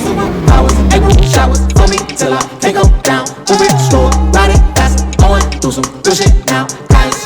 Superpowers, April showers for me till I take them down. Move it slow, ride it fast, going through some good shit now. Guys.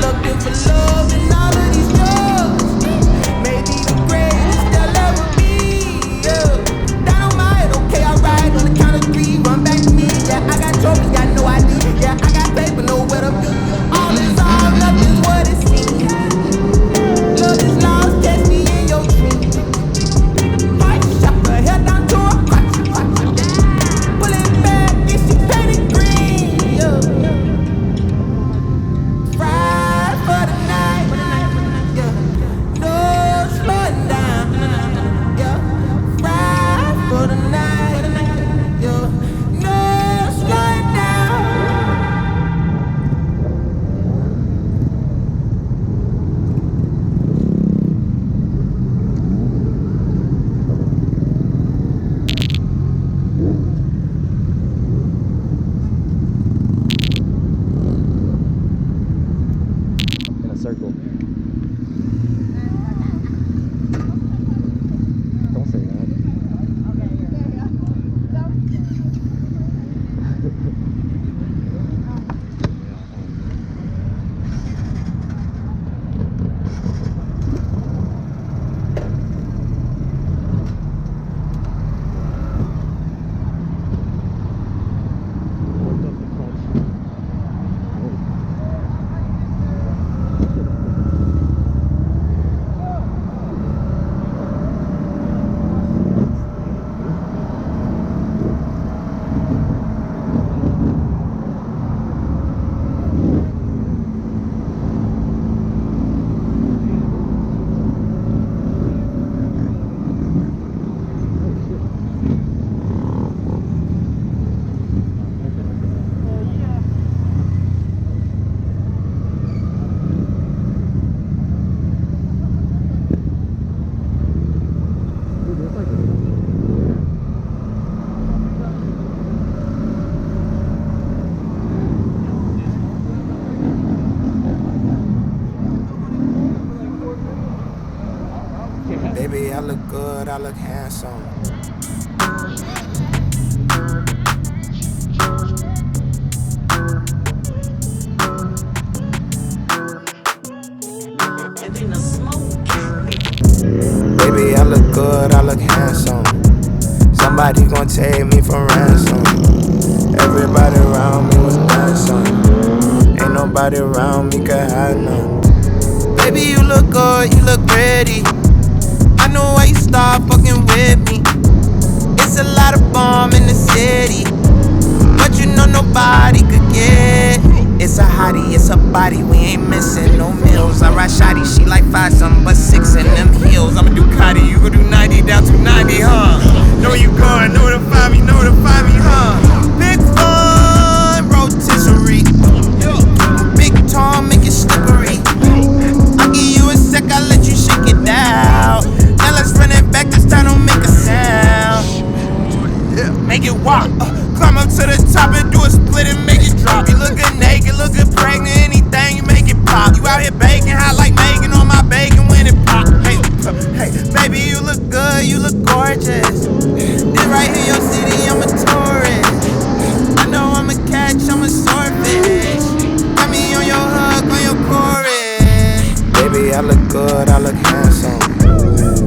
Looking for love in all of these drugs. Baby, I look good, I look handsome. Baby, I look good, I look handsome. Somebody gon' take me for ransom. Everybody around me was dancing. Ain't nobody around me could hide none. Baby, you look good, you look pretty. I know why you start fucking with me. It's a lot of bomb in the city, but you know nobody could get. It's a hottie, it's a body, we ain't missing no meals. I ride shotty, she like 5 something but 6 in them heels. I'ma do Ducati, you gon' do 90 down to 90, huh? Know where you going, know where to find me, know where to find me, huh? Big fun, rotisserie. Big tall, make it slippery. I'll give you a sec, I'll let you shake it down. Now let's run it back, this time don't make a sound. Make it walk, climb up to the top and do a split and make it drop. You look good naked, look good pregnant, anything you make it pop. You out here baking hot like Megan on my bacon when it pop. Hey, baby, you look good, you look gorgeous. This right here your city, I'm a tourist. I know I'm a catch, I'm a swordfish. Got me on your hook, on your chorus. Baby, I look good, I look handsome.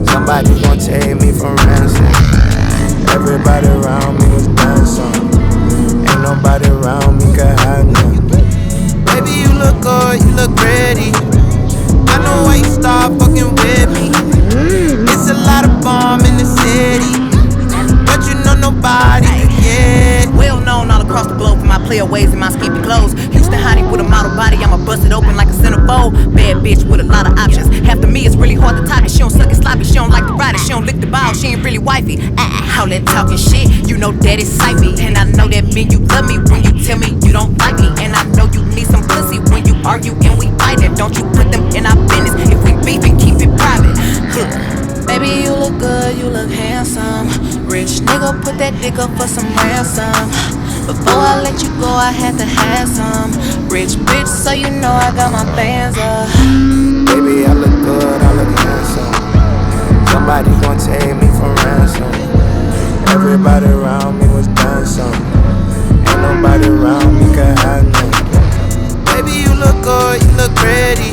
Somebody gon' take me for ransom. Everybody around me was dancing. Ain't nobody around me could hide none. Baby, you look good, you look pretty. I know why you start fucking with me. It's a lot of bomb in the city, but you know nobody could get. Well known all across the globe for my player ways and my skimpy clothes. Houston hottie with a model body, I'ma bust it open like a centerfold. Bad bitch with a lot of options. Half to me it's really hard to top it. She don't suck it sloppy, she don't like to ride it, she don't lick the ball, she ain't really wifey. All that talking shit, you know that excite me. And I know that mean you love me when you tell me you don't like me. And I know you need some pussy when you argue and we fight it. Don't you put them in our business, if we beefing keep it private. Baby, you look good, you look handsome. Rich nigga, put that dick up for some ransom. Before I let you go, I had to have some. Rich bitch, so you know I got my bands up. Baby, I look good, I look handsome. Somebody gon' take me for ransom. Everybody around me was dancing. Ain't nobody around me could hide none. Baby, you look good, you look pretty.